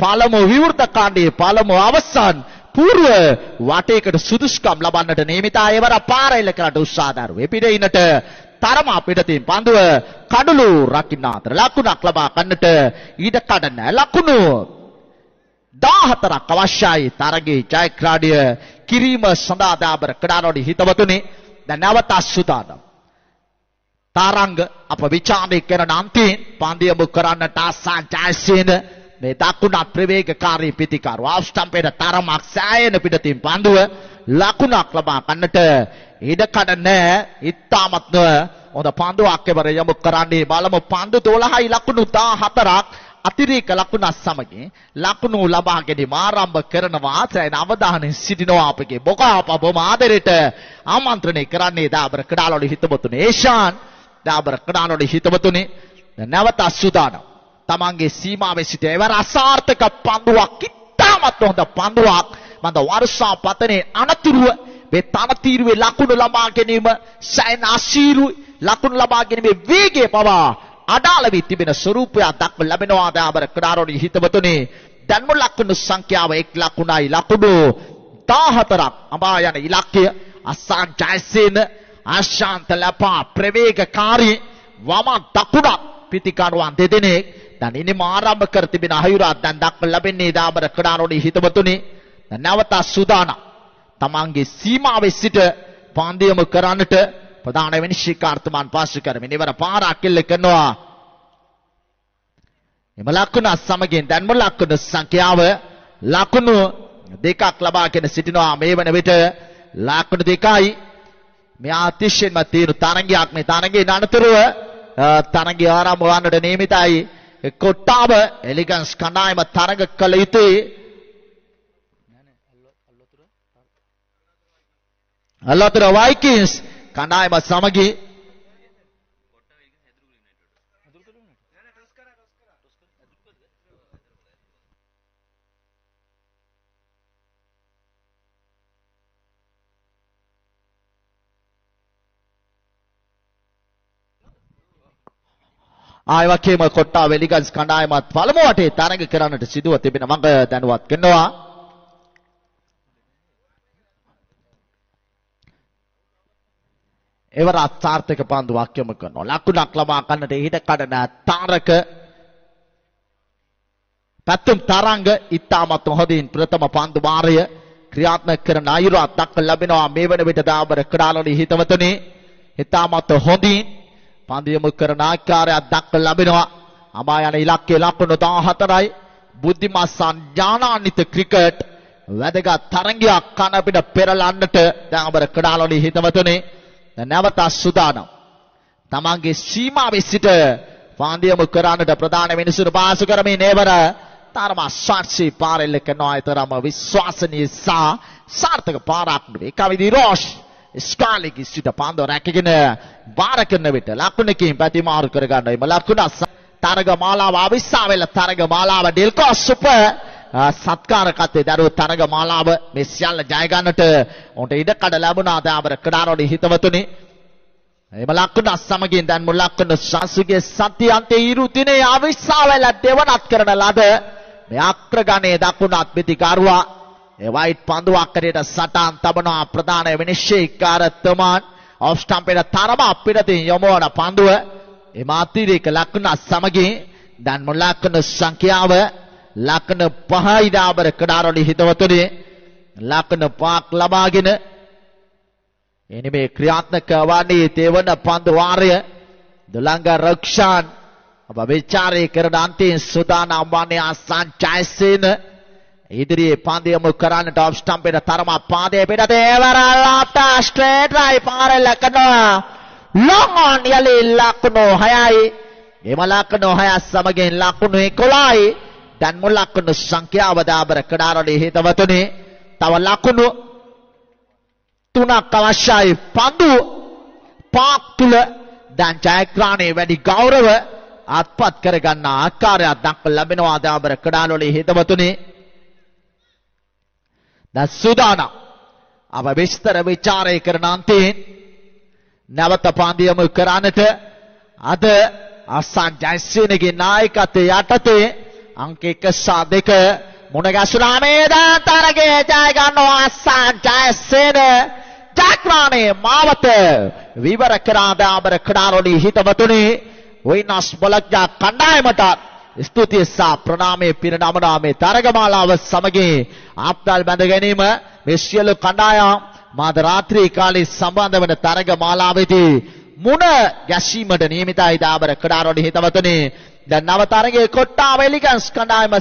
පළමු විවෘත කාණ්ඩයේ පළමු අවසන් పూర్ව වටයකට සුදුසුකම් ලබන්නට නියමිත අයවර පාර එල්ල කරට උත්සාහ දරුවේ පිටින්නට තරම පිටතින් පන්දුව කඩළු රකින්න අතර ලකුණක් ලබා ගන්නට ඊට කඩන ලකුණු 14ක් අවශ්‍යයි තරගයේ ජයග්‍රහණය කිරීම සඳහා දාබර කඩානෝඩි හිතවතුනි දැන් නැවත සුදානම් තරංග අප විචාරණය කරන අන්තිම පන්දියම කරන්නට ආසන් ජයසේන මේ දකුණත් ප්‍රවේගකාරී පිතිකාර ආෆ් ස්ටම්පේට තරමක් සෑයෙන පිටතින් පන්දුව ලකුණක් ලබා ගන්නට ඉඩ කඩ නැහැ ඉතාමත්ම හොඳ පන්දුවක් එවර යමු කරන්නේ බලමු පන්දු 12යි ලකුණු 14ක් අතිරේක ලකුණ සමගින් ලකුණු ලබා ගැනීම ආරම්භ කරනවා සෑහෙන අවධානයෙන් සිටිනවා අපගේ බොකාප බොම ආදරයට ආමන්ත්‍රණය කරන්නේ දාබර කඩාලොඩි හිතවතුනි ඒෂාන් දාබර කඩාලොඩි හිතවතුනි නැවත සුදානම් තමන්ගේ සීමාවේ සිට එවර අසාර්ථක පන්දුවක් ඉතාමත් හොඳ පන්දුවක් මන්ද වර්ෂා පතනේ අනතුරුව මේ තනතිරුවේ ලකුණු ලබා ගැනීම සෑහෙන අසීරුයි ලකුණු ලබා ගැනීමේ වේගය පවා අඩාල වී තිබෙන ස්වරූපයක් දක්ව ලැබෙනවා දාබර කඩාරෝඩි හිතවතුනි දැන්ම ලකුණු සංඛ්‍යාව 1 ලකුණයි ලකුණු 14ක් අඹා යන ඉලක්කය අස්සාන් ජයසේන ආශාන්ත ලපා ප්‍රවේගකාරී වම දකුණ පිටිකරුවන් දෙදෙනෙක් දැන් ඉනිම ආරම්භ කර තිබෙන අහිරුවා දැන් දක්ව ලැබෙන්නේ දාබර කඩාරෝඩි හිතවතුනි දැන් නැවත සූදානම් තමන්ගේ සීමාවේ සිට පාන්දියම කරන්නට ප්‍රධාන විනිශ්චයකාර්තුමාන් පාසු කරමින් ඉවර පාරක් එල්ල කරනවා එම ලකුණ සමගින් දැන්ම ලකුණු සංඛ්‍යාව ලකුණු 2ක් ලබාගෙන සිටිනවා මේ වන විට ලකුණු 2යි මේ අතිශයින්ම තීරු තරගයක් මේ තරගයේ අනතුරුව තරගය ආරම්භ වන්නට නියමිතයි කොට්ටාව එලිගන්ස් කණ්ඩායම තරග කළ යුතුයි අල්ලතර වයිකින්ස් කණ්ඩායම සමගි ආයවකේම කොට්ටා වෙලිගන්ස් කණ්ඩායමත් පළමු වටේ තරඟ කරන්නට සිදුව තිබෙන මඟ දැනුවත් කරනවා එවර අසාර්ථක පන්දුවක් යොමු කරනවා ලකුණක් ලබා ගන්නට හිට කඩන තාරක පැතුම් තරංග ඉතාමත් හොඳින් ප්‍රථම පන්දු වාරය ක්‍රියාත්මක කරන අයුරක් දක්ව ලැබෙනවා මේ වන විට දාබර කඩාලොඩි හිතවතුනි ඉතාමත් හොඳින් පන්දු යොමු කරන ආකාරයක් දක්ව ලැබෙනවා අමා යන ඉලක්කයේ ලකුණු 14යි බුද්ධිමත් සංජානනිත ක්‍රිකට් වැදගත් තරංගයක් කන පිට පෙරලන්නට දාබර කඩාලොඩි හිතවතුනි නැවත සුදානම් තමන්ගේ සීමාවේ සිට පාන්දියම කරන්නට ප්‍රධාන මිනිසුන් පාසු කරමින් නේවර තරම සාර්ථී පාරෙල්ල කරනවා තරම විශ්වාසනීය සාර්ථක පාරක් නෙවෙයි කවිදි රෝෂ් ස්කාලිගි සිට පාන්දු රැකගෙන බාර කරන විට ලකුණකින් ප්‍රතිමාරු කර ගන්නවා මේ ලකුණ තරග මාලාව අවිස්සාවෙල තරග මාලාව ඩෙල්කෝ සුපර් සත්කාරකත්වයේ දරුව තරග මාලාව මේ සියල්ල ජය ගන්නට උන්ට ඉඩ කඩ ලැබුණා දාබර කඩාරෝඩි හිතවතුනි එම ලකුණ සමගින් දැන් මුල් ලකුණ සාසුගේ සත්‍යන්තයේ ඉරු දිනේ අවිස්සාවෙල දෙවනත් කරන ලද මේ අග්‍රගණයේ දකුණත් පිටිකරුවා ඒ වයිට් පන්දුවක් කරේට සටන් තබනවා ප්‍රධාන විනිශ්චයකාරතුමාන් ඔෆ් ස්ටම්පේට තරම පිටතින් යොමුවන පන්දුව එම අතිරේක ලකුණ සමගින් දැන් මුල් ලකුණ සංඛ්‍යාව ලකුණ 5යි දාබර කඩාරෝඩි හිතවතුනි ලකුණ 5ක් ලබාගෙන එනි මේ ක්‍රියාත්මක වන්නේ තෙවන පන්දු වාරය දුලංග රක්ෂාන් ඔබ විචාරය කරන අන්තිම සුදානම් වන්නේ අසන් ජයසේන ඉදිරියේ පන්දියම කරන්නට ඔෆ් ස්ටම්පේට තරම පාදයේ පිටත එවර ලාට ස්ට්‍රේට් රයි පාරෙල්ල කරනවා ලොං ඔන් යලි ලකුණු 6යි එම ලකුණු 6 සමගින් ලකුණු 11යි දැන් මුල් ලකුණු සංඛ්‍යාව දාබර කඩාරෝඩි හිතවතුනි තව ලකුණු 3ක් අවශ්‍යයි පන්දු පාක් තුල දැන් ජයග්‍රහණයේ වැඩි ගෞරව අත්පත් කර ගන්න ආකාරයක් දක්ව ලැබෙනවා දාබර කඩාරෝඩි හිතවතුනි දැන් සූදානම් අප විස්තර විචාරය කරන අන්තිම නැවත පාන්දියම කරන්නට අද අසන් ජයසේනගේ නායකත්වයේ යටතේ අංක 1-2 මුණ ගැසුණා මේ දැන් තරගයේ ජය ගන්නවා අස්සන් ජයසේන ජයග්‍රහණයේ මාවත විවර කරා දාබර ක්‍රීඩාලෝලි හිතවතුනි වෙනස් බලඥා කණ්ඩායමට ස්තුතිය සහ ප්‍රණාමයේ පිරිනමනා මේ තරගමාලාව සමගින් ආප්තල් බැඳ ගැනීම මේ සියලු කණ්ඩායම් මාද රාත්‍රී කාලේ සම්බන්ධ වන තරගමාලාවේදී මුණ ගැසීමට නියමිතයි දාබර ක්‍රීඩාලෝලි හිතවතුනි දැන් නව තරගයේ කොට්ටාව එලිගන්ස් කණ්ඩායම